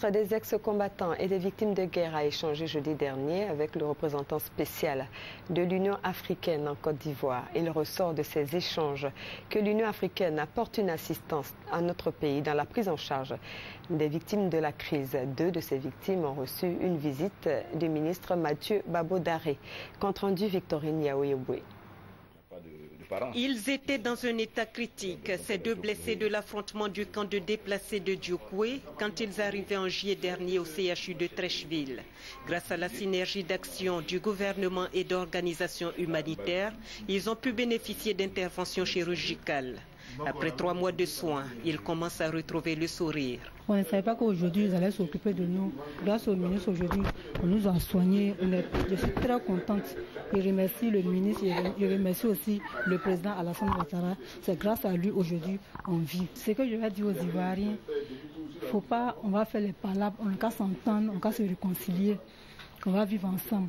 Des ex-combattants et des victimes de guerre a échangé jeudi dernier avec le représentant spécial de l'Union africaine en Côte d'Ivoire. Il ressort de ces échanges que l'Union africaine apporte une assistance à notre pays dans la prise en charge des victimes de la crise. Deux de ces victimes ont reçu une visite du ministre Mathieu Babo-Daré. Compte rendu Victorine Yaoyeboué. Ils étaient dans un état critique, ces deux blessés de l'affrontement du camp de déplacés de Diokwe, quand ils arrivaient en juillet dernier au CHU de Trècheville. Grâce à la synergie d'action du gouvernement et d'organisations humanitaires, ils ont pu bénéficier d'interventions chirurgicales. Après 3 mois de soins, ils commencent à retrouver le sourire. On ne savait pas qu'aujourd'hui, ils allaient s'occuper de nous. Grâce au ministre, aujourd'hui, on nous a soignés. Je suis très contente. Je remercie le ministre, je remercie aussi le président Alassane Ouattara. C'est grâce à lui, aujourd'hui, on vit. Ce que je vais dire aux Ivoiriens, faut pas, on va faire les palabres, on n'a qu'à s'entendre, on n'a qu'à se réconcilier. On va vivre ensemble.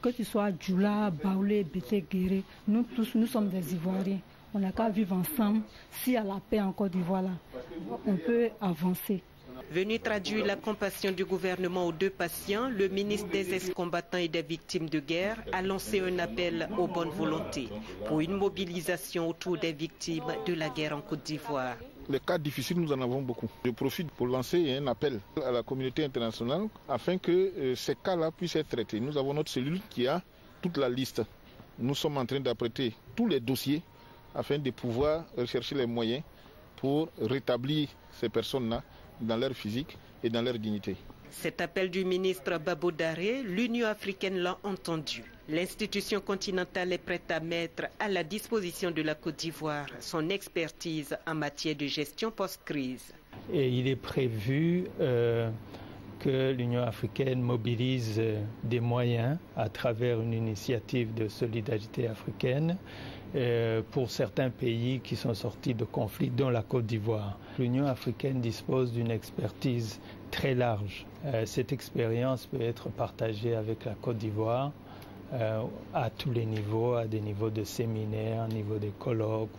Que tu sois Djoula, Baoulé, Bété, Guéré, nous tous, nous sommes des Ivoiriens. On n'a qu'à vivre ensemble. S'il y a la paix en Côte d'Ivoire, on peut avancer. Venu traduire la compassion du gouvernement aux deux patients, le ministre des ex-combattants et des victimes de guerre a lancé un appel aux bonnes volontés pour une mobilisation autour des victimes de la guerre en Côte d'Ivoire. Les cas difficiles, nous en avons beaucoup. Je profite pour lancer un appel à la communauté internationale afin que ces cas-là puissent être traités. Nous avons notre cellule qui a toute la liste. Nous sommes en train d'apprêter tous les dossiers afin de pouvoir rechercher les moyens pour rétablir ces personnes-là dans leur physique et dans leur dignité. Cet appel du ministre Babo-Daré, l'Union africaine l'a entendu. L'institution continentale est prête à mettre à la disposition de la Côte d'Ivoire son expertise en matière de gestion post-crise. Et il est prévu que l'Union africaine mobilise des moyens à travers une initiative de solidarité africaine pour certains pays qui sont sortis de conflits, dont la Côte d'Ivoire. L'Union africaine dispose d'une expertise très large. Cette expérience peut être partagée avec la Côte d'Ivoire à tous les niveaux, à des niveaux de séminaires, à niveau des colloques.